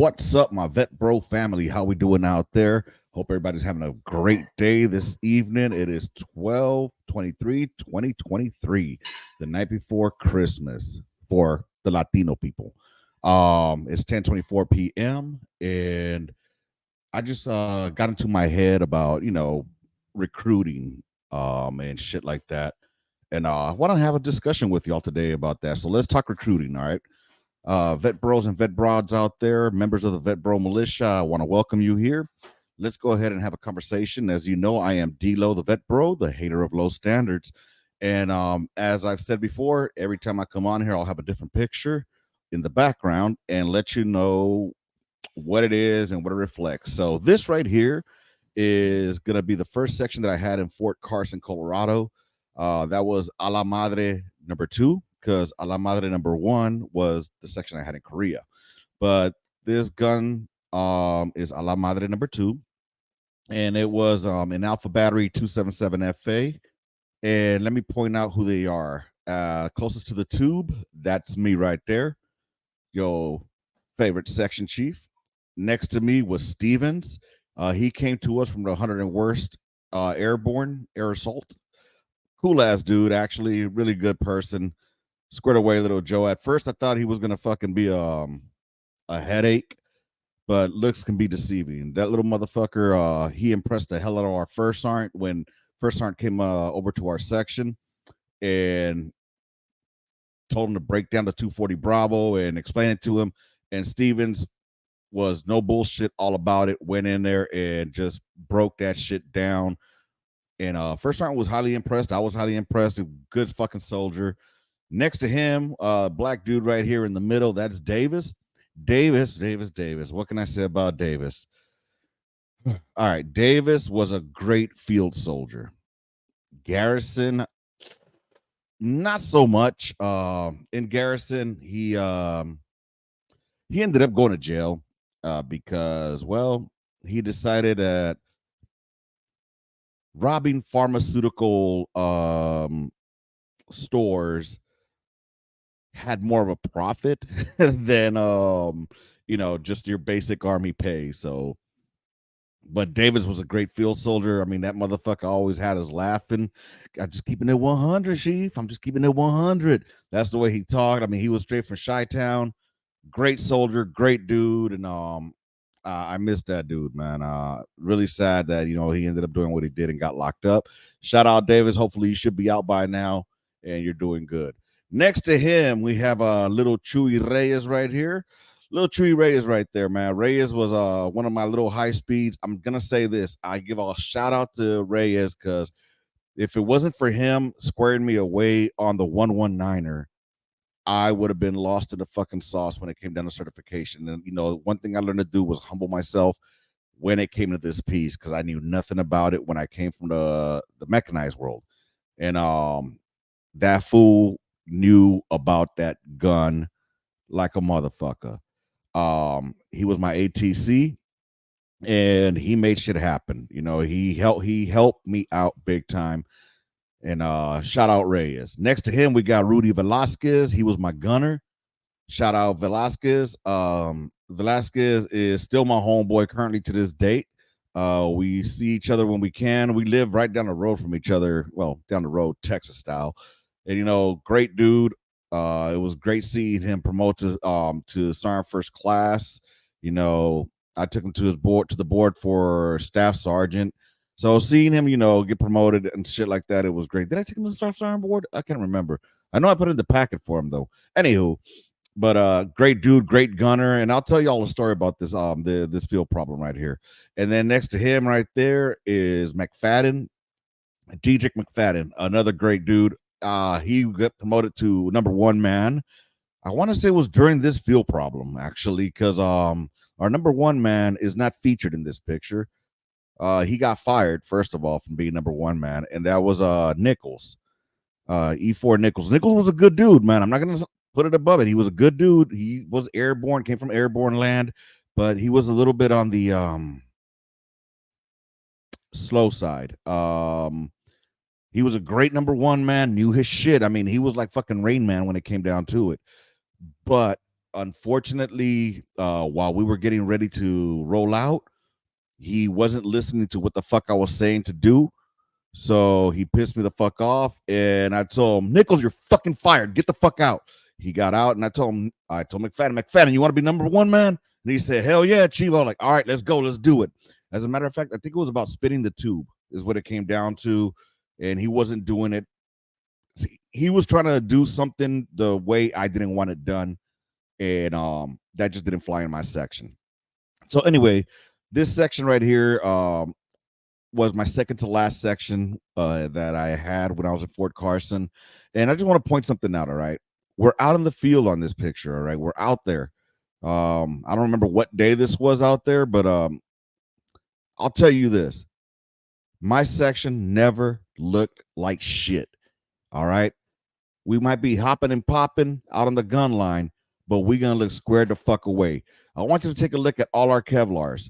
What's up, my Vet Bro family? How we doing out there? Hope everybody's having a great day this evening. It is 12/23/2023, the night before Christmas for the Latino people. It's 10:24 p.m. and I just got into my head about, recruiting and shit like that. And I want to have a discussion with y'all today about that. So let's talk recruiting, all right? Vet bros and vet broads out there, members of the Vet Bro Militia, I want to welcome you here. Let's go ahead and have a conversation. As you know, I am D-Lo, the Vet Bro, the hater of low standards. And as I've said before, every time I come on here, I'll have a different picture in the background and let you know what it is and what it reflects. So this right here is going to be the first section that I had in Fort Carson, Colorado. That was A la Madre number 2, because A la Madre number 1 was the section I had in Korea. But this gun is A la Madre number 2, and it was an Alpha Battery 277FA. And let me point out who they are. Closest to the tube, that's me right there, your favorite section chief. Next to me was Stevens. He came to us from the 101st Airborne Air Assault. Cool ass dude, actually, really good person. Squared away, little Joe. At first, I thought he was gonna fucking be a headache, but looks can be deceiving. That little motherfucker, he impressed the hell out of our first sergeant when first sergeant came over to our section and told him to break down the 240 Bravo and explain it to him. And Stevens was no bullshit, all about it. Went in there and just broke that shit down. And first sergeant was highly impressed. I was highly impressed. A good fucking soldier. Next to him, black dude right here in the middle, that's Davis. Davis. What can I say about Davis? All right, Davis was a great field soldier. Garrison, not so much. In Garrison, he ended up going to jail because, well, he decided that robbing pharmaceutical stores had more of a profit than just your basic army pay. So, but Davis was a great field soldier. I mean, that motherfucker always had us laughing. I'm just keeping it 100, chief. I'm just keeping it 100. That's the way he talked. I mean, he was straight from Chi-Town. Great soldier, great dude, and I missed that dude, man. Really sad that he ended up doing what he did and got locked up. Shout out Davis. Hopefully, you should be out by now, and you're doing good. Next to him, we have a little Chewy Reyes right here. Little Chewy Reyes right there, man. Reyes was one of my little high speeds. I'm gonna say this. I give a shout out to Reyes because if it wasn't for him squaring me away on the 119er, I would have been lost in the fucking sauce when it came down to certification. And one thing I learned to do was humble myself when it came to this piece because I knew nothing about it when I came from the mechanized world. And that fool knew about that gun like a motherfucker. He was my ATC and he made shit happen. He helped me out big time. And shout out Reyes. Next to him, we got Rudy Velasquez. He was my gunner. Shout out Velasquez. Velasquez is still my homeboy currently to this date. We see each other when we can. We live right down the road from each other. Well, down the road, Texas style. And great dude. It was great seeing him promote to Sergeant First Class. I took him to the board for Staff Sergeant. So seeing him, get promoted and shit like that, it was great. Did I take him to the Staff Sergeant board? I can't remember. I know I put it in the packet for him though. Anywho, but great dude, great gunner, and I'll tell you all a story about this field problem right here. And then next to him, right there, is McFadden, Dedrick McFadden, another great dude. He got promoted to number 1 man. I want to say it was during this field problem actually, because our number 1 man is not featured in this picture. He got fired first of all from being number 1 man, and that was Nichols, E4 Nichols. Nichols was a good dude, man. I'm not gonna put it above it. He was a good dude. He was airborne, came from airborne land, but he was a little bit on the slow side. He was a great number 1 man, knew his shit. I mean, he was like fucking Rain Man when it came down to it. But unfortunately, while we were getting ready to roll out, he wasn't listening to what the fuck I was saying to do. So he pissed me the fuck off, and I told him, Nichols, you're fucking fired. Get the fuck out. He got out, and I told McFadden, you want to be number one, man? And he said, hell yeah, Chief. I was like, all right, let's go, let's do it. As a matter of fact, I think it was about spinning the tube is what it came down to, and he wasn't doing it. He was trying to do something the way I didn't want it done, and that just didn't fly in my section. So anyway, this section right here was my second to last section that I had when I was at Fort Carson. And I just want to point something out. All right. We're out in the field on this picture. All right. We're out there. I don't remember what day this was out there, but I'll tell you this. My section never looked like shit. All right. We might be hopping and popping out on the gun line, but we're going to look squared the fuck away. I want you to take a look at all our Kevlars.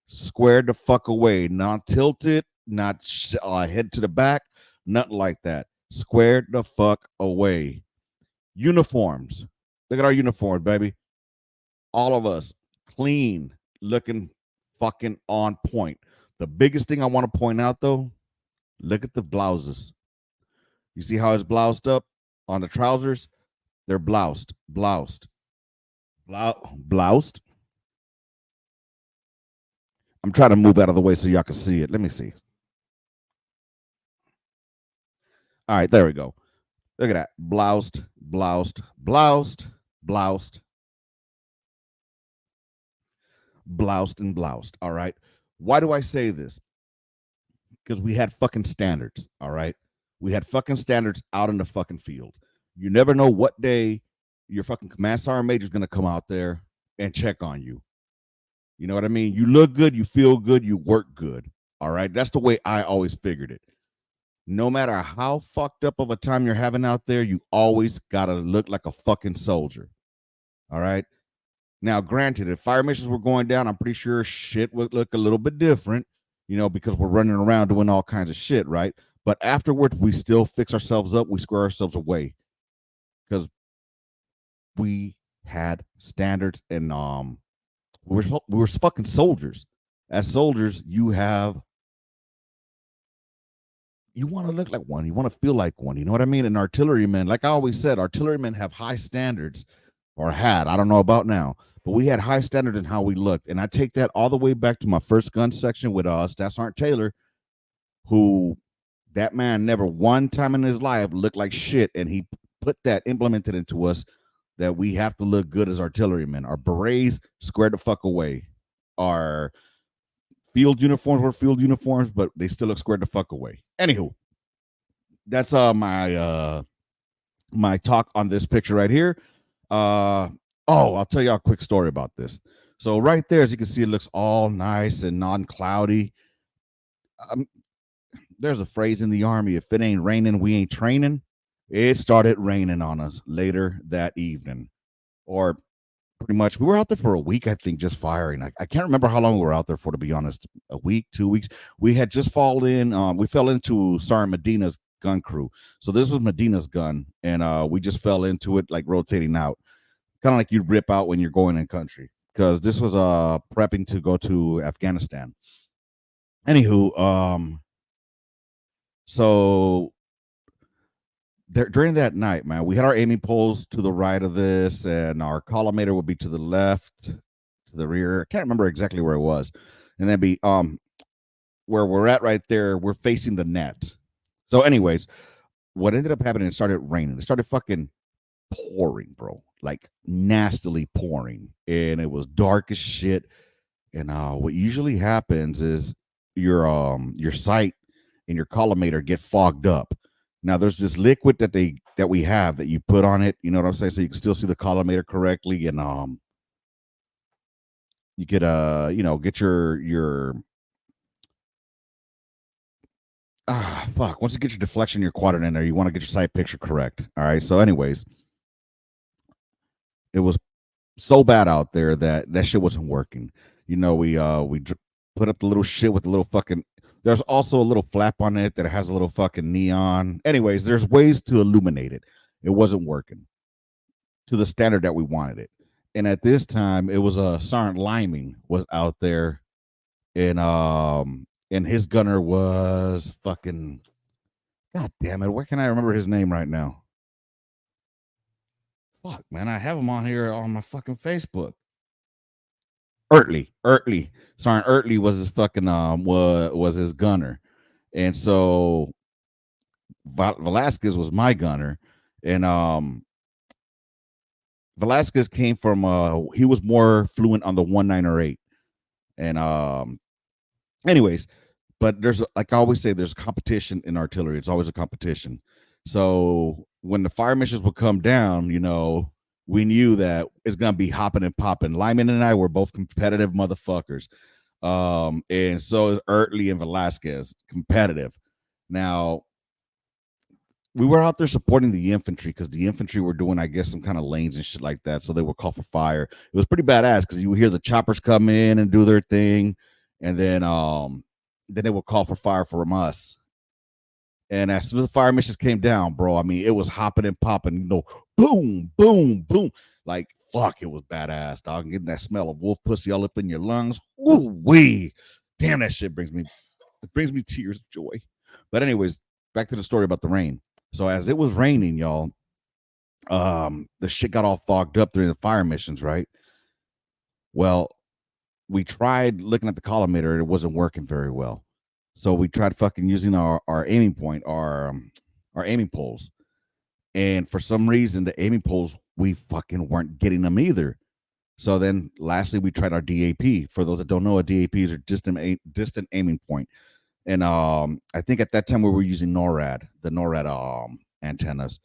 Squared the fuck away, not tilted, not head to the back, nothing like that. Squared the fuck away. Uniforms. Look at our uniforms, baby. All of us clean, looking fucking on point. The biggest thing I want to point out though, look at the blouses. You see how it's bloused up on the trousers? They're bloused. I'm trying to move out of the way so y'all can see it. Let me see. All right, there we go. Look at that. Bloused. All right. Why do I say this? Because we had fucking standards. All right. We had fucking standards out in the fucking field. You never know what day your fucking command sergeant major is going to come out there and check on you. You know what I mean? You look good, you feel good, you work good. All right. That's the way I always figured it. No matter how fucked up of a time you're having out there, you always got to look like a fucking soldier. All right. Now, granted, if fire missions were going down, I'm pretty sure shit would look a little bit different, you know, because we're running around doing all kinds of shit, right? But afterwards, we still fix ourselves up. We square ourselves away because we had standards and we were fucking soldiers. As soldiers, you want to look like one. You want to feel like one. You know what I mean? And artillerymen, like I always said, artillerymen have high standards, or had. I don't know about now, but we had high standards in how we looked. And I take that all the way back to my first gun section with Staff Sergeant Taylor, who that man never one time in his life looked like shit. And he implemented into us that we have to look good as artillerymen. Our berets squared the fuck away. Our field uniforms were field uniforms, but they still look squared the fuck away. Anywho, that's my my talk on this picture right here. I'll tell you a quick story about this. So right there, as you can see, it looks all nice and non-cloudy. There's a phrase in the Army: if it ain't raining, we ain't training. It started raining on us later that evening, or pretty much we were out there for a week, I think, just firing. I can't remember how long we were out there for, to be honest. A week, 2 weeks. We had just we fell into Sergeant Medina's gun crew. So this was Medina's gun, and we just fell into it, like rotating out, kind of like you'd rip out when you're going in country, because this was prepping to go to Afghanistan. Anywho, so during that night, man, we had our aiming poles to the right of this, and our collimator would be to the left, to the rear. I can't remember exactly where it was, and then be where we're at right there. We're facing the net. So, anyways, what ended up happening? It started raining. It started fucking pouring, bro, like nastily pouring, and it was dark as shit. And what usually happens is your sight and your collimator get fogged up. Now there's this liquid that we have that you put on it, you know what I'm saying, so you can still see the collimator correctly, and you could get your fuck, once you get your deflection, your quadrant in there, you want to get your sight picture correct. All right, so anyways, it was so bad out there that shit wasn't working. You know, we put up the little shit with the little fucking. There's also a little flap on it that has a little fucking neon. Anyways, there's ways to illuminate it. It wasn't working to the standard that we wanted it. And at this time, it was Sergeant Liming was out there, and his gunner was fucking. God damn it! Where can I remember his name right now? Fuck, man, I have him on here on my fucking Facebook. Ertley, Sergeant Ertley was his fucking was his gunner, and so Velasquez was my gunner, and Velasquez came from he was more fluent on the 19 or 8, and anyways, but there's, like I always say, there's competition in artillery. It's always a competition. So when the fire missions would come down, we knew that it's gonna be hopping and popping. Lyman and I were both competitive motherfuckers. And so is Ertley and Velasquez competitive. Now, we were out there supporting the infantry because the infantry were doing, I guess, some kind of lanes and shit like that. So they would call for fire. It was pretty badass because you would hear the choppers come in and do their thing, and then they would call for fire from us. And as soon as the fire missions came down, bro, I mean, it was hopping and popping, boom, boom, boom. Like, fuck, it was badass, dog. And getting that smell of wolf pussy all up in your lungs. Ooh, wee. Damn, that shit brings me tears of joy. But anyways, back to the story about the rain. So as it was raining, y'all, the shit got all fogged up during the fire missions, right? Well, we tried looking at the collimator, it wasn't working very well. So we tried fucking using our aiming point, our aiming poles. And for some reason, the aiming poles, we fucking weren't getting them either. So then lastly, we tried our DAP. For those that don't know, a DAP is a distant aiming point. And I think at that time we were using the NORAD antennas,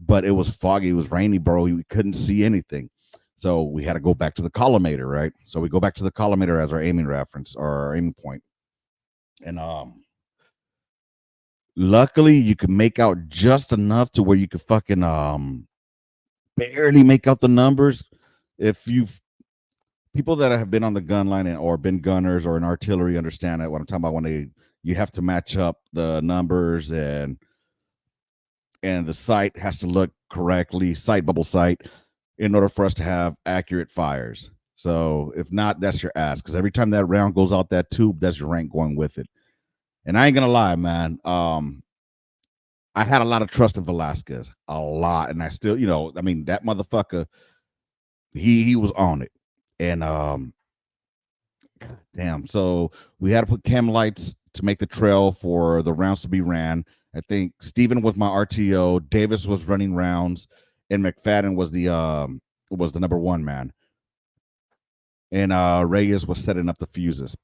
but it was foggy, it was rainy, bro. We couldn't see anything. So we had to go back to the collimator, right? So we go back to the collimator as our aiming reference or our aiming point. And luckily you could make out just enough to where you could fucking barely make out the numbers. If you've people that have been on the gun line or been gunners or in artillery understand that what I'm talking about when you have to match up the numbers and the sight has to look correctly, sight bubble sight, in order for us to have accurate fires. So if not, that's your ass. Because every time that round goes out that tube, that's your rank going with it. And I ain't gonna lie, man. I had a lot of trust in Velasquez, a lot, and I still, I mean, that motherfucker, he was on it, and damn. So we had to put cam lights to make the trail for the rounds to be ran. I think Steven was my RTO, Davis was running rounds, and McFadden was the number one man. And Reyes was setting up the fuses.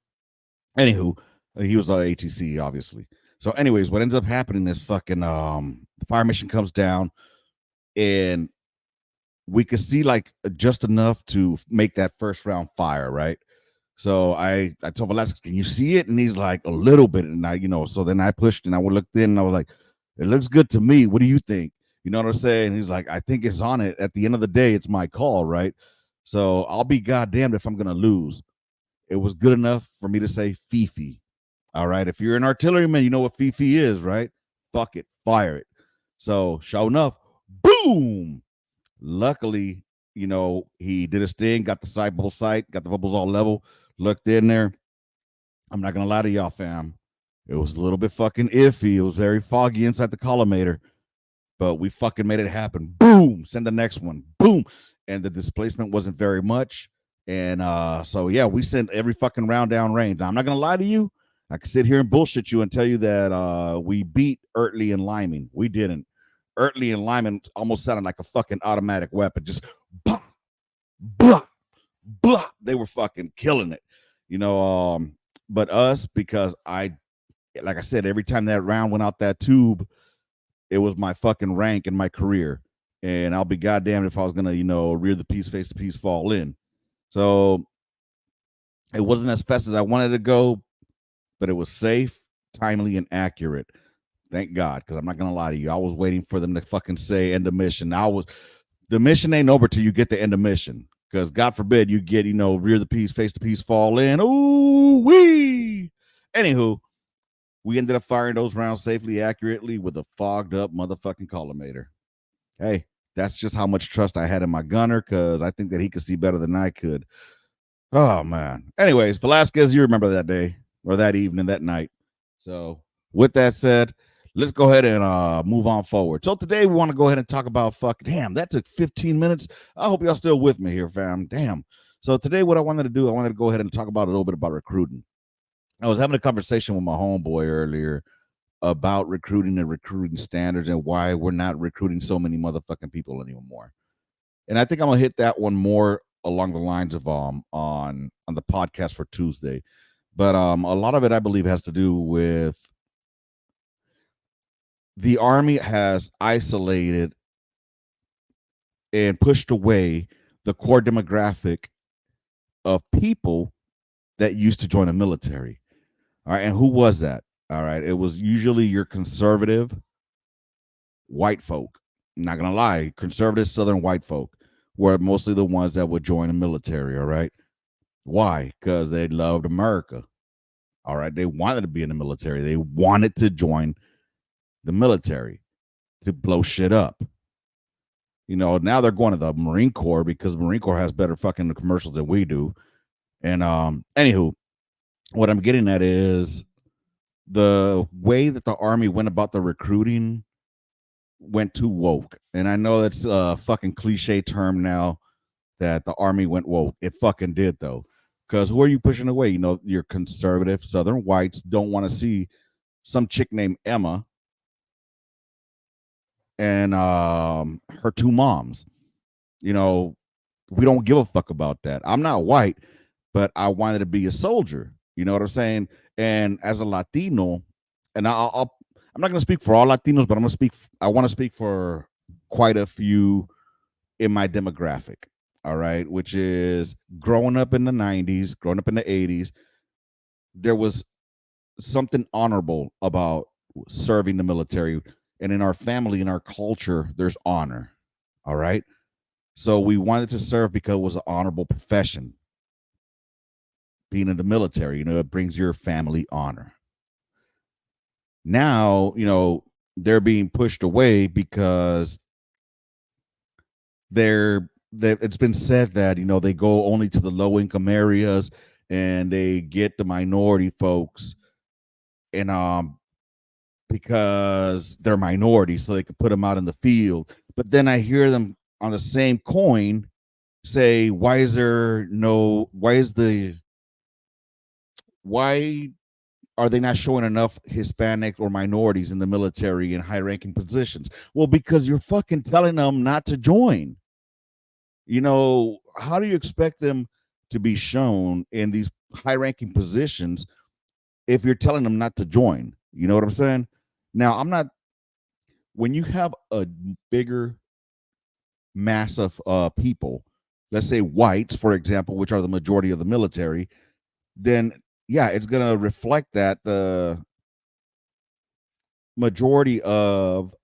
Anywho, he was ATC, obviously. So, anyways, what ends up happening is fucking the fire mission comes down, and we could see like just enough to make that first round fire, right? So I told Velasquez, can you see it? And he's like, a little bit. And so then I pushed and I looked in and I was like, it looks good to me. What do you think? You know what I'm saying? He's like, I think it's on it. At the end of the day, it's my call, right? So I'll be goddamned if I'm gonna lose. It was good enough for me to say Fifi. All right. If you're an artilleryman, you know what Fifi is, right? Fuck it, fire it. So sure enough, boom. Luckily, he did his thing, got the sight bubble sight, got the bubbles all level, looked in there. I'm not gonna lie to y'all, fam. It was a little bit fucking iffy. It was very foggy inside the collimator, but we fucking made it happen. Boom. Send the next one. Boom. And the displacement wasn't very much. And so yeah, we sent every fucking round down range. Now, I'm not gonna lie to you. I can sit here and bullshit you and tell you that we beat Ertley and Liming. We didn't. Ertley and Lyman almost sounded like a fucking automatic weapon. Just blah, blah, blah. They were fucking killing it. But us, because like I said, every time that round went out that tube, it was my fucking rank in my career. And I'll be goddamned if I was gonna, rear the piece, face the piece, fall in. So it wasn't as fast as I wanted to go, but it was safe, timely, and accurate. Thank God, because I'm not gonna lie to you. I was waiting for them to fucking say end of mission. The mission ain't over till you get the end of mission. Because God forbid you get, rear the piece, face the piece, fall in. Ooh wee. Anywho, we ended up firing those rounds safely, accurately with a fogged up motherfucking collimator. Hey, That's just how much trust I had in my gunner, because I think that he could see better than I could. Oh man. Anyways, Velasquez, you remember that day or that evening, that night. So with that said, let's go ahead and move on forward. So today we want to go ahead and talk about damn, that took 15 minutes. I hope y'all still with me here, fam. Damn. So today what I wanted to do, I wanted to go ahead and talk about a little bit about recruiting. I was having a conversation with my homeboy earlier about recruiting and recruiting standards and why we're not recruiting so many motherfucking people anymore. And I think I'm gonna hit that one more along the lines of on the podcast for Tuesday. But a lot of it I believe has to do with the army has isolated and pushed away the core demographic of people that used to join the military. All right, and who was that? All right, it was usually your conservative white folk. I'm not gonna lie, conservative Southern white folk were mostly the ones that would join the military. All right, why? Because they loved America. All right, they wanted to be in the military. They wanted to join the military to blow shit up. You know, now they're going to the Marine Corps because the Marine Corps has better fucking commercials than we do. And anywho, what I'm getting at is the way that the Army went about the recruiting went too woke. And I know that's a fucking cliche term now that the Army went woke. It fucking did though. Because who are you pushing away? You know, your conservative Southern whites don't want to see some chick named Emma and her two moms. You know, we don't give a fuck about that. I'm not white, but I wanted to be a soldier. You know what I'm saying? And as a Latino, and I'm not going to speak for all Latinos, but I'm going to speak. I want to speak for quite a few in my demographic. All right, which is growing up in the '90s, growing up in the '80s. There was something honorable about serving the military, and in our family, in our culture, there's honor. All right, so we wanted to serve because it was an honorable profession. Being in the military, you know, it brings your family honor. Now, you know, they're being pushed away because it's been said that, you know, they go only to the low income areas and they get the minority folks and because they're minorities so they could put them out in the field. But then I hear them on the same coin say, why are they not showing enough Hispanic or minorities in the military in high ranking positions? Well, because you're fucking telling them not to join. You know, how do you expect them to be shown in these high ranking positions if you're telling them not to join? You know what I'm saying? Now, I'm not, when you have a bigger mass of people, let's say whites, for example, which are the majority of the military, then yeah, it's going to reflect that the majority of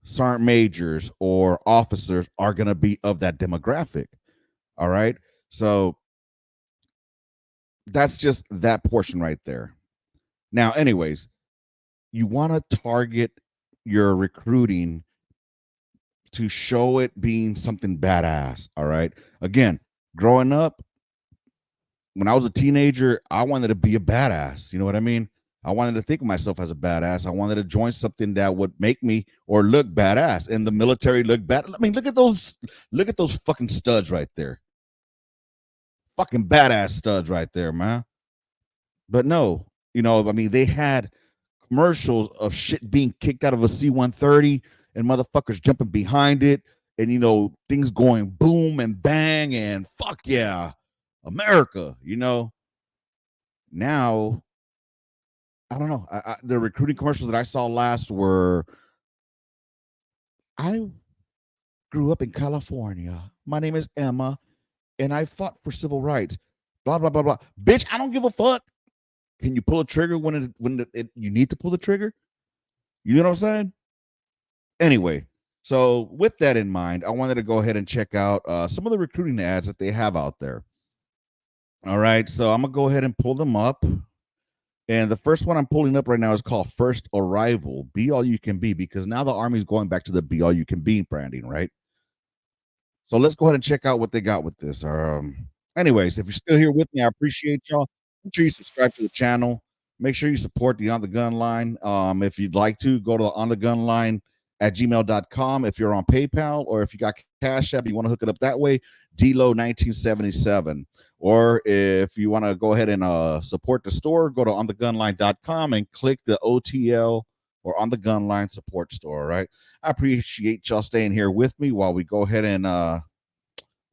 sergeant majors or officers are going to be of that demographic. All right. So that's just that portion right there. Now, anyways, you want to target your recruiting to show it being something badass. All right. Again, growing up, when I was a teenager, I wanted to be a badass. You know what I mean? I wanted to think of myself as a badass. I wanted to join something that would make me or look badass. And the military looked bad. I mean, look at those fucking studs right there. Fucking badass studs right there, man. But no, you know, I mean, they had commercials of shit being kicked out of a C-130 and motherfuckers jumping behind it, and you know, things going boom and bang and fuck yeah, America. You know, now I don't know. The recruiting commercials that I saw last were, I grew up in California. My name is Emma, and I fought for civil rights. Blah blah blah blah. Bitch, I don't give a fuck. Can you pull a trigger you need to pull the trigger? You know what I'm saying? Anyway, so with that in mind, I wanted to go ahead and check out some of the recruiting ads that they have out there. All right, so I'm gonna go ahead and pull them up. And the first one I'm pulling up right now is called First Arrival, Be All You Can Be, because now the Army's going back to the Be All You Can Be branding, right? So let's go ahead and check out what they got with this. Anyways, if you're still here with me, I appreciate y'all. Make sure you subscribe to the channel. Make sure you support the On the Gun Line. If you'd like to, go to the On the Gun Line at gmail.com if you're on PayPal, or if you got Cash App, you want to hook it up that way, DLO1977. Or if you want to go ahead and support the store, go to onthegunline.com and click the OTL or On the Gun Line support store, right? I appreciate y'all staying here with me while we go ahead and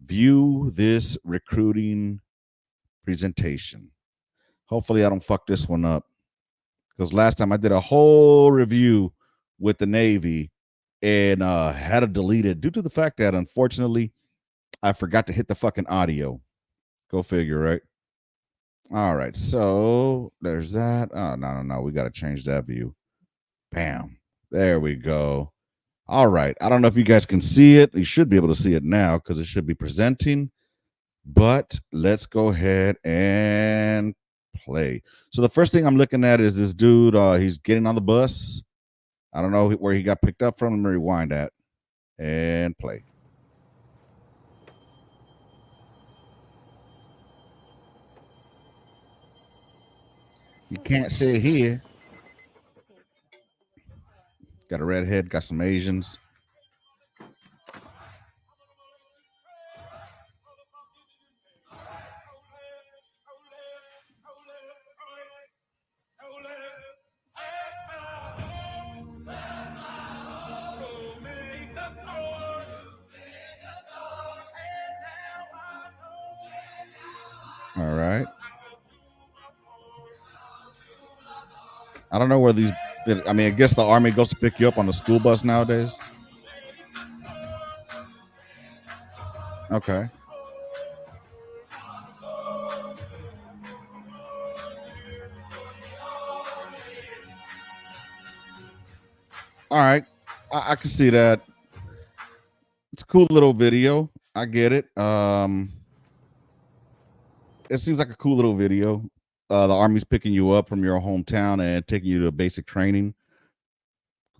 view this recruiting presentation. Hopefully I don't fuck this one up, because last time I did a whole review with the Navy and had to delete it due to the fact that, unfortunately, I forgot to hit the fucking audio. Go figure, right? All right, so there's that. Oh, no. We got to change that view. Bam. There we go. All right. I don't know if you guys can see it. You should be able to see it now because it should be presenting. But let's go ahead and play. So the first thing I'm looking at is this dude. He's getting on the bus. I don't know where he got picked up from. Let me rewind that and play. You can't sit here. Got a redhead, got some Asians. All right. I don't know where these. I mean, I guess the Army goes to pick you up on the school bus nowadays. Okay. All right. I can see that. It's a cool little video. I get it. It seems like a cool little video. The Army's picking you up from your hometown and taking you to basic training.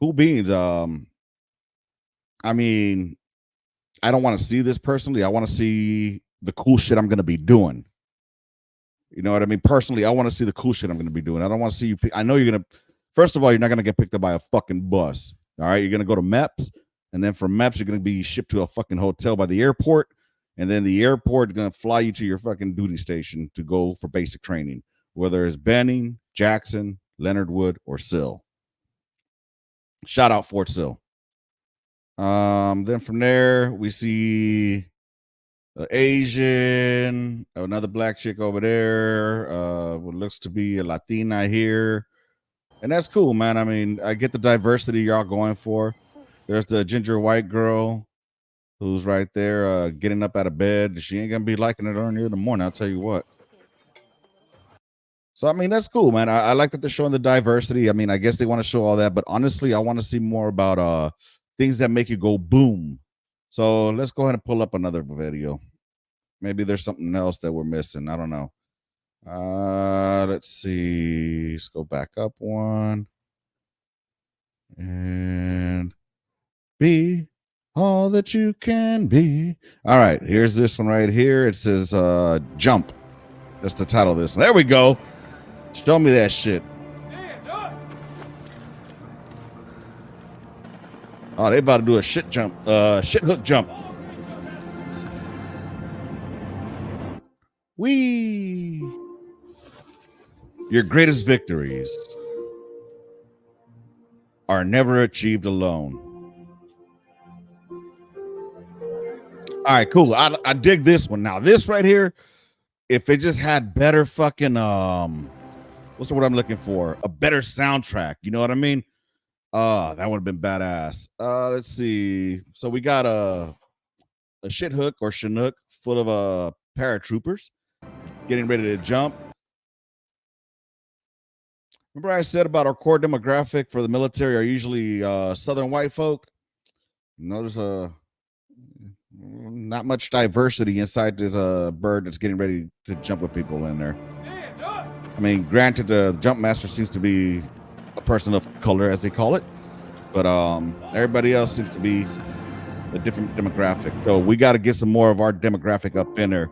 Cool beans. I mean, I don't want to see this personally. I want to see the cool shit I'm going to be doing. You know what I mean? Personally, I want to see the cool shit I'm going to be doing. I don't want to see you. I know you're going to, first of all, you're not going to get picked up by a fucking bus. All right. You're going to go to MEPS. And then from MEPS, you're going to be shipped to a fucking hotel by the airport. And then the airport is going to fly you to your fucking duty station to go for basic training, whether it's Benning, Jackson, Leonard Wood, or Sill. Shout out Fort Sill. Then from there, we see Asian, another black chick over there, what looks to be a Latina here. And that's cool, man. I mean, I get the diversity y'all going for. There's the ginger white girl who's right there getting up out of bed. She ain't gonna be liking it early in the morning, I'll tell you what. So, I mean, that's cool, man. I like that they're showing the diversity. I mean, I guess they want to show all that, but honestly, I want to see more about things that make you go boom. So let's go ahead and pull up another video. Maybe there's something else that we're missing. I don't know. Let's see. Let's go back up one. And be all that you can be. All right, here's this one right here. It says Jump. That's the title of this one. There we go. Show me that shit. Stand up. Oh, they about to do a shit jump, shit hook jump. Wee. Your greatest victories are never achieved alone. All right, cool. I dig this one. Now, this right here, if it just had better fucking what's the word I'm looking for? A better soundtrack. You know what I mean? That would have been badass. Let's see. So we got a shit hook or Chinook full of paratroopers getting ready to jump. Remember I said about our core demographic for the military are usually Southern white folk? Notice not much diversity inside this bird that's getting ready to jump with people in there. I mean, granted, the jump master seems to be a person of color, as they call it, but everybody else seems to be a different demographic. So we got to get some more of our demographic up in there.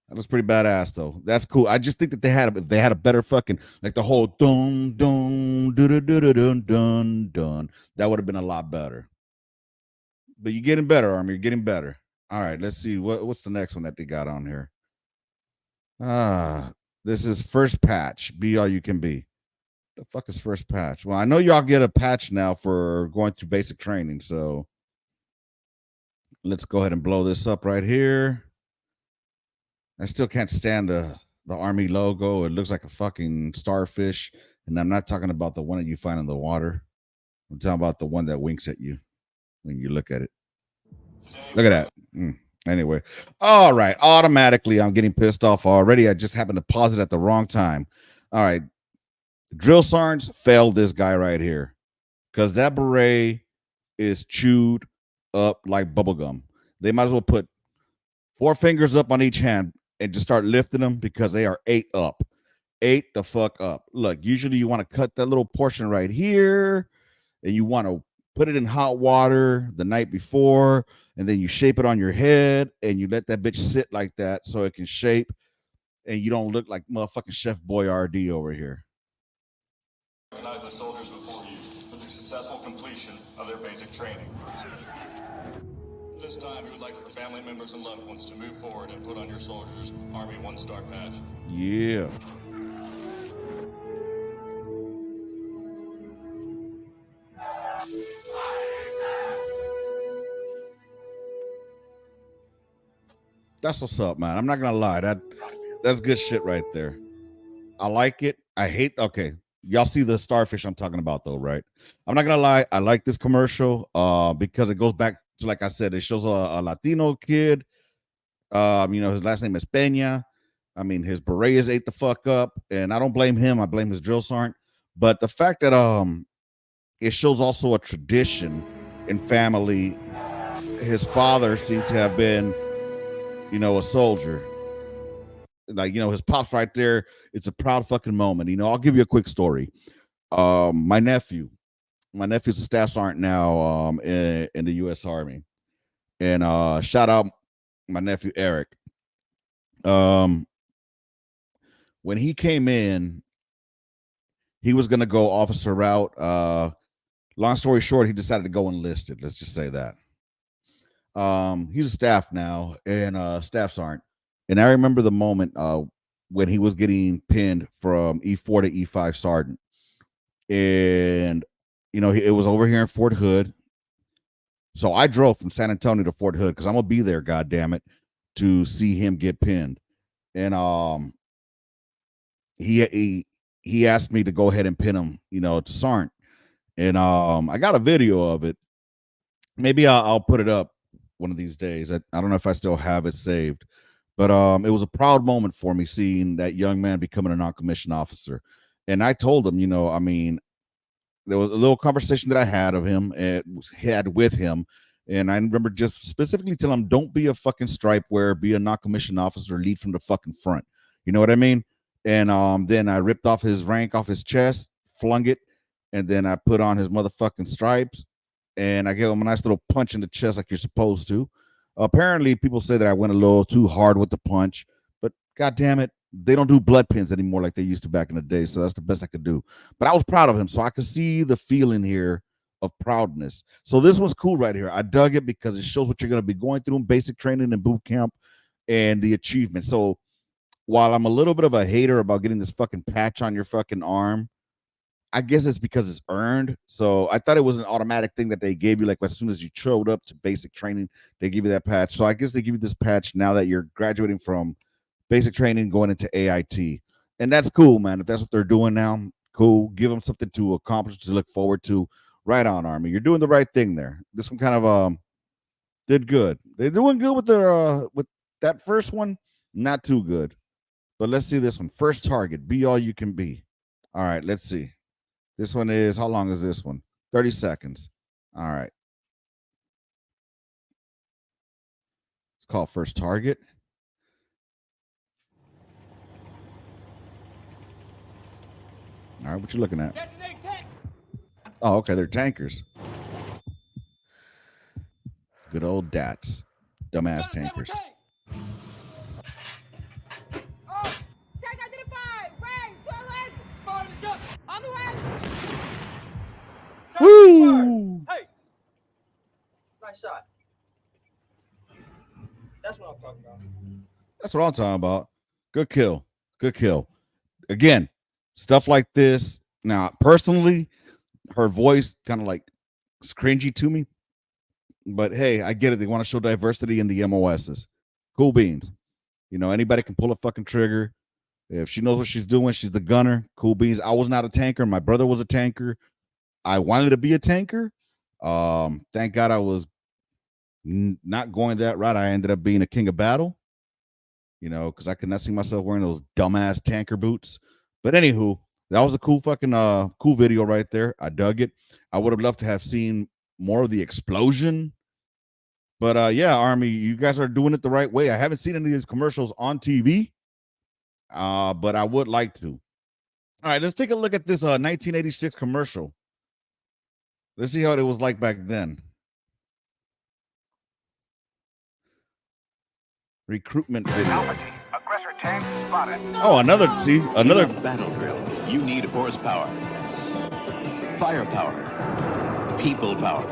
That was pretty badass, though. That's cool. I just think that they had a better fucking, like, the whole dun dun dun dun dun dun dun dun. That would have been a lot better. But you're getting better, Army. You're getting better. All right, let's see what's the next one that they got on here. This is first patch. Be all you can be. The fuck is first patch? Well, I know y'all get a patch now for going through basic training, so let's go ahead and blow this up right here. I still can't stand the Army logo. It looks like a fucking starfish, and I'm not talking about the one that you find in the water. I'm talking about the one that winks at you when you look at it. Look at that. Anyway, all right. Automatically, I'm getting pissed off already. I just happened to pause it at the wrong time. All right. Drill sergeants failed this guy right here because that beret is chewed up like bubblegum. They might as well put 4 fingers up on each hand and just start lifting them because they are 8 up. 8 the fuck up. Look, usually you want to cut that little portion right here and you want to put it in hot water the night before, and then you shape it on your head and you let that bitch sit like that so it can shape and you don't look like motherfucking Chef Boyardee over here. Recognize the soldiers before you for the successful completion of their basic training. This time, we would like the family members and loved ones to move forward and put on your soldiers' Army 1-star patch. Yeah. That's what's up, man. I'm not gonna lie. That's good shit right there. I like it. I hate. Okay, y'all see the starfish I'm talking about, though, right? I'm not gonna lie. I like this commercial because it goes back to, like I said, it shows a Latino kid. His last name is Peña. I mean, his beret is 8 the fuck up, and I don't blame him. I blame his drill sergeant. But the fact that it shows also a tradition in family. His father seemed to have been, a soldier. Like, his pops right there. It's a proud fucking moment. I'll give you a quick story. My nephew's a staff sergeant now in the U.S. Army, and shout out my nephew Eric. When he came in, he was gonna go officer route. Long story short, he decided to go enlisted. Let's just say that. He's a staff now and staff sergeant. And I remember the moment when he was getting pinned from E4 to E5 sergeant. And it was over here in Fort Hood. So I drove from San Antonio to Fort Hood because I'm gonna be there, god damn it, to see him get pinned. And he asked me to go ahead and pin him, to sergeant. And I got a video of it. Maybe I'll put it up one of these days. I don't know if I still have it saved, but it was a proud moment for me seeing that young man becoming a non-commissioned officer. And I told him, there was a little conversation that I had with him, and I remember just specifically telling him, "Don't be a fucking stripe wearer, be a non-commissioned officer, lead from the fucking front." You know what I mean? And then I ripped off his rank off his chest, flung it, and then I put on his motherfucking stripes, and I gave him a nice little punch in the chest like you're supposed to. Apparently, people say that I went a little too hard with the punch, but god damn it, they don't do blood pins anymore like they used to back in the day. So that's the best I could do. But I was proud of him, so I could see the feeling here of proudness. So this was cool right here. I dug it because it shows what you're going to be going through in basic training and boot camp and the achievement. So while I'm a little bit of a hater about getting this fucking patch on your fucking arm, I guess it's because it's earned. So I thought it was an automatic thing that they gave you, like as soon as you showed up to basic training, they give you that patch. So I guess they give you this patch now that you're graduating from basic training, going into AIT. And that's cool, man. If that's what they're doing now, cool. Give them something to accomplish, to look forward to. Right on, Army. You're doing the right thing there. This one kind of did good. They're doing good with that first one, not too good. But let's see this one. First target, be all you can be. All right, let's see. This one is, how long is this one? 30 seconds. All right. It's called First Target. All right, what you looking at? Oh, okay, they're tankers. Good old DATs. Dumbass tankers. Tank identified! Range 1200! Fire to just on the way! Woo! Hey! Nice shot. That's what I'm talking about. That's what I'm talking about. Good kill. Good kill. Again, stuff like this. Now, personally, her voice kind of like cringy to me. But hey, I get it. They want to show diversity in the MOSs. Cool beans. You know, anybody can pull a fucking trigger. If she knows what she's doing, she's the gunner. Cool beans. I was not a tanker. My brother was a tanker. I wanted to be a tanker. Thank God I was not going that route. I ended up being a king of battle. You know, because I could not see myself wearing those dumbass tanker boots. But anywho, that was a cool fucking cool video right there. I dug it. I would have loved to have seen more of the explosion. But yeah, Army, you guys are doing it the right way. I haven't seen any of these commercials on TV. But I would like to. All right, let's take a look at this 1986 commercial. Let's see how it was like back then. Recruitment video. Aggressor tank spotted. Oh, another Battle drill. You need horsepower, firepower, people power.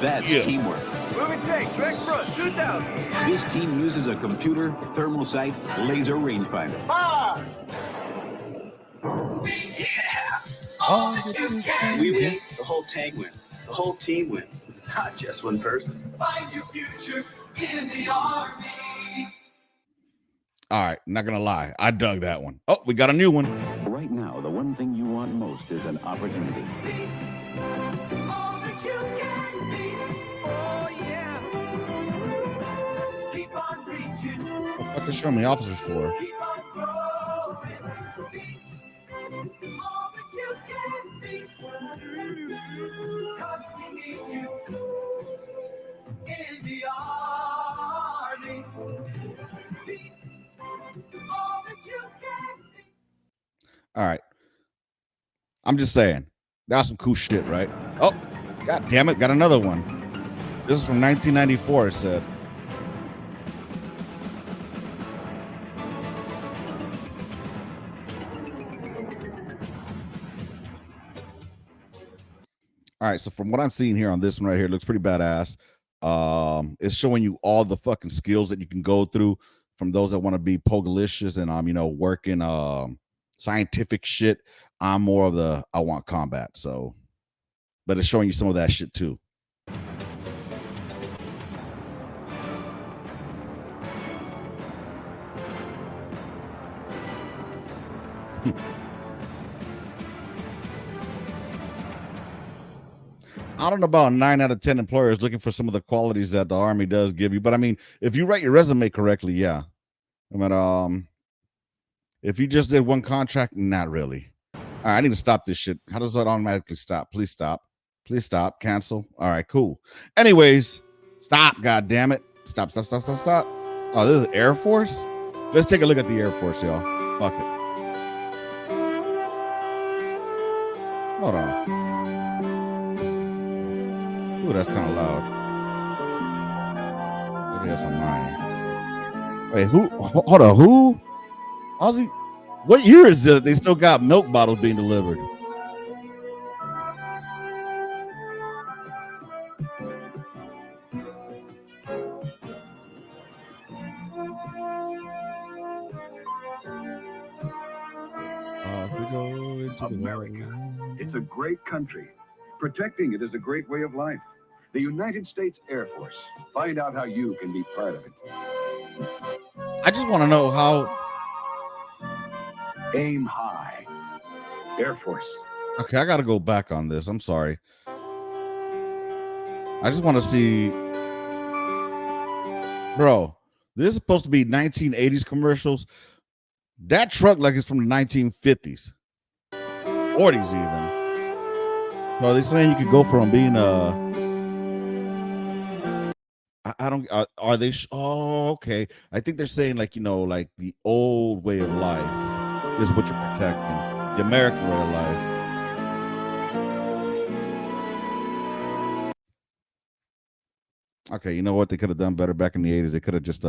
That's teamwork. Moving tank, direct front, 2,000. This team uses a computer, thermal sight, laser rangefinder. Fire! Yeah. We win. The whole tank wins. The whole team wins. Not just one person. Find your future in the Army. All right, not gonna lie, I dug that one. Oh, we got a new one. Right now, the one thing you want most is an opportunity. All that you can be. Oh, yeah. Keep on reaching. What the fuck is showing me officers for? Keep on growing. All that you can be. 'Cause we need you in the Army. All that you can be. All right. I'm just saying. That's some cool shit, right? Oh, god damn it, got another one. This is from 1994, it said. All right, so from what I'm seeing here on this one right here, it looks pretty badass. It's showing you all the fucking skills that you can go through from those that want to be pogalicious and working scientific shit. I'm more of the I want combat, so but it's showing you some of that shit too. I don't know about 9 out of 10 employers looking for some of the qualities that the Army does give you, but I mean, if you write your resume correctly, yeah. I mean, if you just did one contract, not really. All right, I need to stop this shit. How does that automatically stop? Please stop. Please stop. Cancel. All right, cool. Anyways, stop. God damn it. Stop. Oh, this is Air Force? Let's take a look at the Air Force, y'all. Fuck it. Hold on. Ooh, that's kind of loud. Maybe that's on mine. Wait, who? Hold on, who? Ozzy? What year is it? They still got milk bottles being delivered. If we go into America. It's a great country. Protecting it is a great way of life. The United States Air Force. Find out how you can be part of it. I just want to know how. Aim high. Air Force. Okay, I got to go back on this. I'm sorry. I just want to see. Bro, this is supposed to be 1980s commercials. That truck like it's from the 1950s. 40s even. So are they saying you could go from being I don't are they oh okay. I think they're saying like like the old way of life is what you're protecting. The American way of life. Okay, you know what they could have done better back in the 80s? They could have just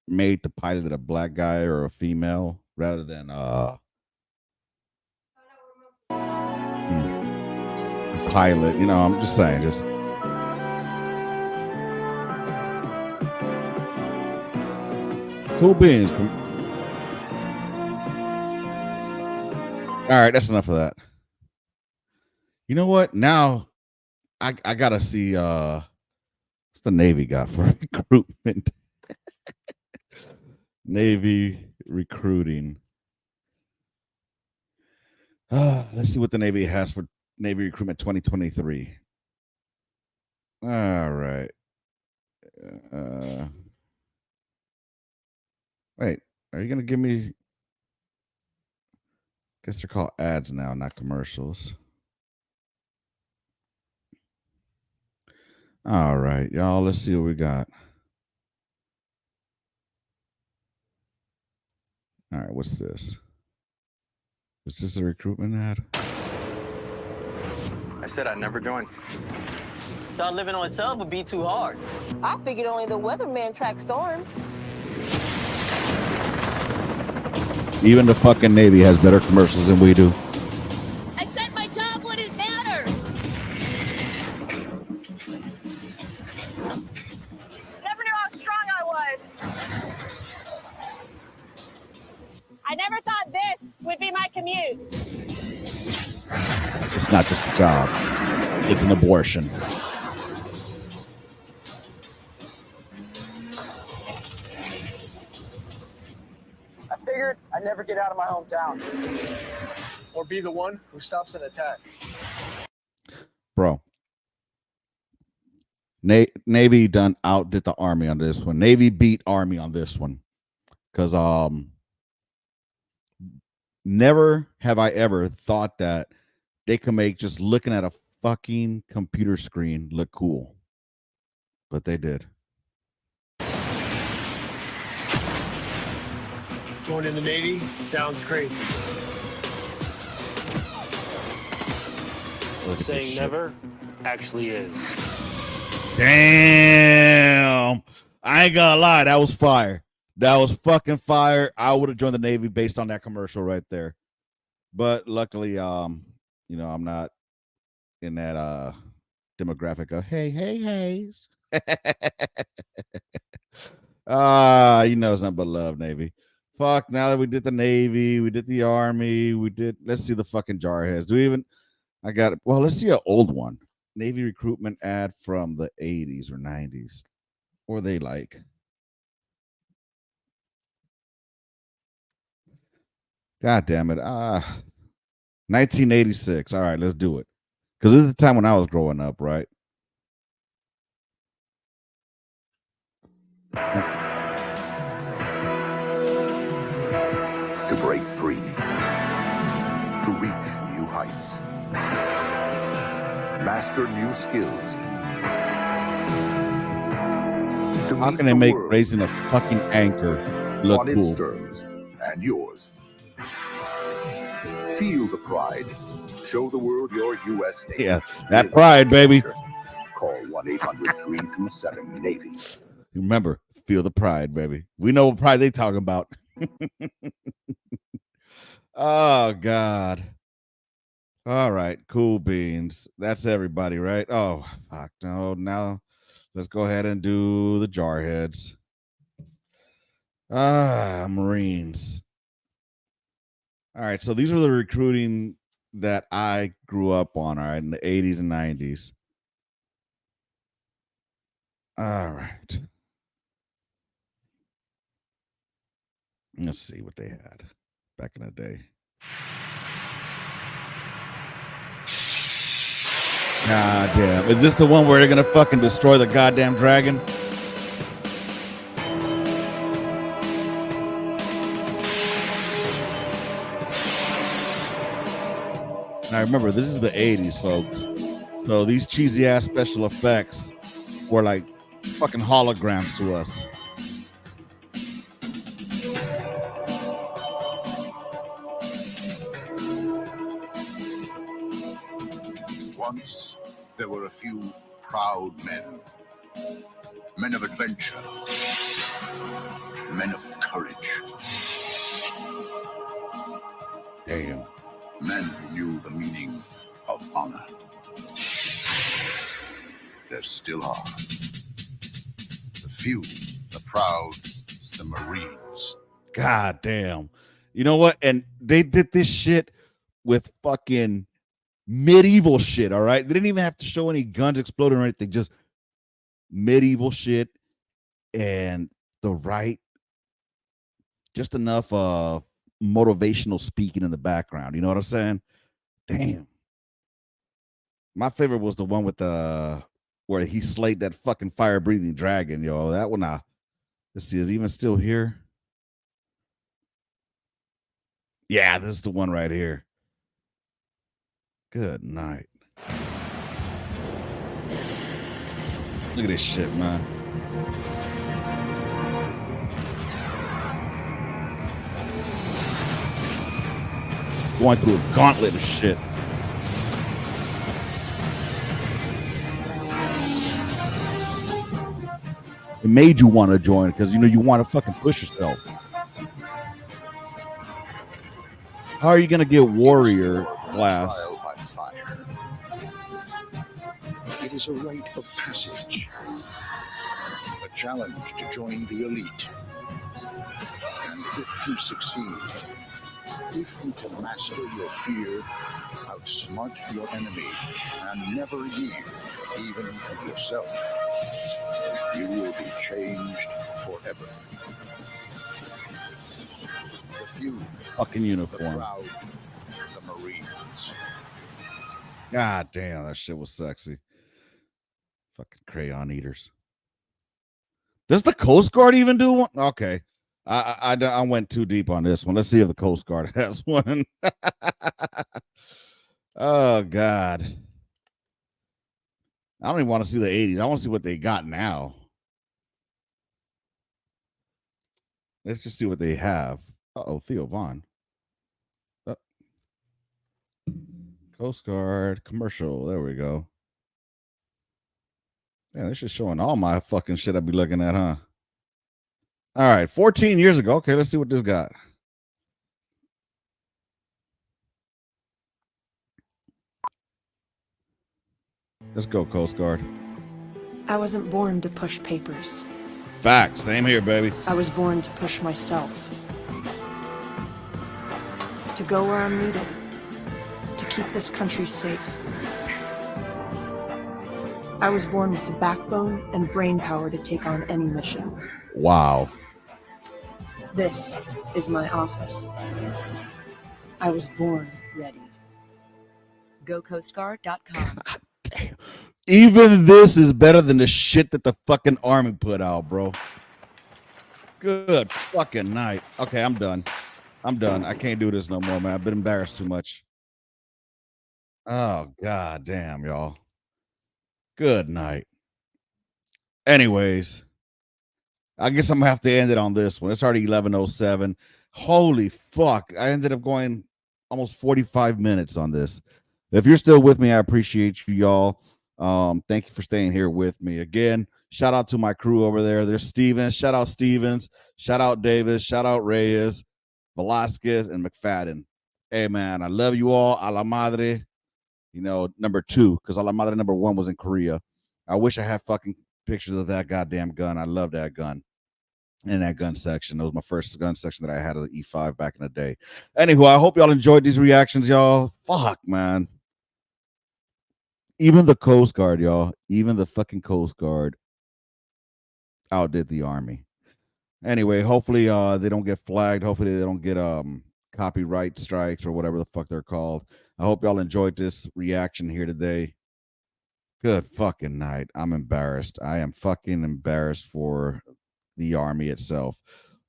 made the pilot a black guy or a female rather than pilot. You know, I'm just saying, just cool beans. All right, that's enough of that. You know what? Now I gotta see what's the Navy got for recruitment. Navy recruiting. Let's see what the Navy has for Navy recruitment 2023. All right. Wait, are you gonna give me? Guess they're called ads now, not commercials. All right, y'all. Let's see what we got. All right, what's this? Is this a recruitment ad? I said I'd never join. Thought living on sub would be too hard. I figured only the weatherman tracks storms. Even the fucking Navy has better commercials than we do. I said my job wouldn't matter. Never knew how strong I was. I never thought this would be my commute. It's not just a job. It's an abortion. I figured I'd never get out of my hometown. Or be the one who stops an attack. Bro. Navy outdid the Army on this one. Navy beat Army on this one. Because never have I ever thought that they could make just looking at a fucking computer screen look cool. But they did. Joining the Navy sounds crazy. Saying never actually is. Damn. I ain't gonna lie, that was fire. That was fucking fire. I would have joined the Navy based on that commercial right there. But luckily, you know, I'm not in that demographic of hey. You know it's nothing but love, Navy. Fuck, now that we did the Navy, we did the Army, let's see the fucking jarheads. Let's see an old one. Navy recruitment ad from the 80s or 90s. Or they like. God damn it. 1986. All right, let's do it. Because this is the time when I was growing up, right? To break free, to reach new heights, master new skills. How can they make raising a fucking anchor look on cool? Its terms and yours. Feel the pride. Show the world your U.S. Navy. Yeah, that pride, baby. Call 1-800-327-NAVY. Remember, feel the pride, baby. We know what pride they talking about. Oh, God. All right, cool beans. That's everybody, right? Oh, fuck. No, now let's go ahead and do the jarheads. Marines. All right, so these are the recruiting that I grew up on, all right, in the 80s and 90s. All right. Let's see what they had back in the day. God damn. Is this the one where they're going to fucking destroy the goddamn dragon? Now remember, this is the 80s, folks. So these cheesy ass special effects were like fucking holograms to us. Once there were a few proud men Men of adventure. Men of courage. Damn. Men who knew the meaning of honor. There still are. The few, the proud, the Marines. God damn. You know what? And they did this shit with fucking medieval shit, all right? They didn't even have to show any guns exploding or anything, just medieval shit and the right, just enough motivational speaking in the background. You know what I'm saying? Damn. My favorite was the one with the where he slayed that fucking fire breathing dragon, yo. That one, let's see, is it even still here? Yeah, this is the one right here. Good night. Look at this shit, man. Going through a gauntlet of shit. It made you want to join because you know you want to fucking push yourself. How are you gonna get warrior class? Trial by fire. It is a rite of passage. A challenge to join the elite. And if you succeed, if you can master your fear, outsmart your enemy, and never yield even to yourself, you will be changed forever. The few, Fucking the uniform. proud, the Marines. God damn, that shit was sexy. Fucking crayon eaters. Does the Coast Guard even do one? Okay. I went too deep on this one. Let's see if the Coast Guard has one. Oh, God. I don't even want to see the 80s. I want to see what they got now. Let's just see what they have. Uh-oh, Theo Vaughn. Coast Guard commercial. There we go. Yeah, this is showing all my fucking shit I'd be looking at, huh? All right, 14 years ago. Okay, let's see what this got. Let's go, Coast Guard. I wasn't born to push papers. Facts. Same here, baby. I was born to push myself. To go where I'm needed. To keep this country safe. I was born with the backbone and brain power to take on any mission. Wow. This is my office. I was born ready. GoCoastGuard.com. God damn. Even this is better than the shit that the fucking Army put out, bro. Good fucking night. Okay, I'm done. I'm done. I can't do this no more, man. I've been embarrassed too much. Oh, god damn, y'all. Good night. Anyways, I guess I'm gonna have to end it on this one. It's already 11:07. Holy fuck. I ended up going almost 45 minutes on this. If you're still with me, I appreciate you, y'all. Thank you for staying here with me. Again, shout out to my crew over there. There's Stevens. Shout out Stevens. Shout out Davis. Shout out Reyes, Velasquez, and McFadden. Hey, man, I love you all. A la madre. You know, number 2, because a la madre number 1 was in Korea. I wish I had fucking pictures of that goddamn gun. I love that gun. In that gun section. That was my first gun section that I had of the E5 back in the day. Anywho, I hope y'all enjoyed these reactions, y'all. Fuck, man. Even the Coast Guard, y'all. Even the fucking Coast Guard outdid the Army. Anyway, hopefully they don't get flagged. Hopefully they don't get copyright strikes or whatever the fuck they're called. I hope y'all enjoyed this reaction here today. Good fucking night. I'm embarrassed. I am fucking embarrassed for the Army itself.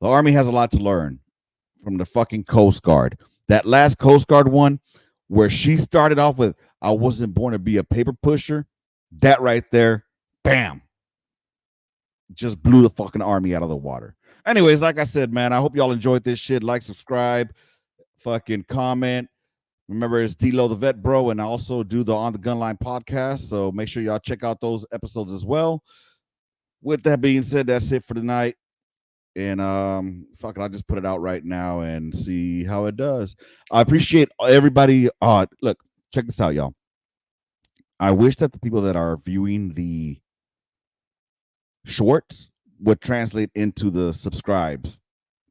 The Army has a lot to learn from the fucking Coast Guard. That last Coast Guard one where she started off with, I wasn't born to be a paper pusher. That right there, bam, just blew the fucking Army out of the water. Anyways, like I said, man, I hope y'all enjoyed this shit. Like, subscribe, fucking comment. Remember, it's D-Lo the Vet Bro, and I also do the On the Gun Line podcast. So make sure y'all check out those episodes as well. with that being said, that's it for tonight. And fuck it, I'll just put it out right now and see how it does. I appreciate everybody. Look, check this out, y'all. I wish that the people that are viewing the shorts would translate into the subscribes,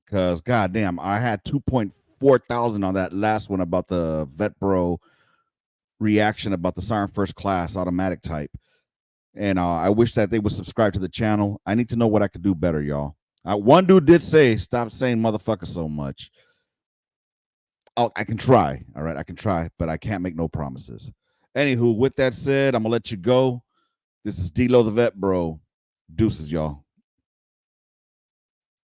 because goddamn, I had 2.4 thousand on that last one about the Vet Bro reaction about the Siren First Class automatic type. And I wish that they would subscribe to the channel. I need to know what I could do better, y'all. One dude did say, stop saying motherfucker so much. I can try. All right, I can try, but I can't make no promises. Anywho, with that said, I'm going to let you go. This is D-Lo the Vet Bro. Deuces, y'all.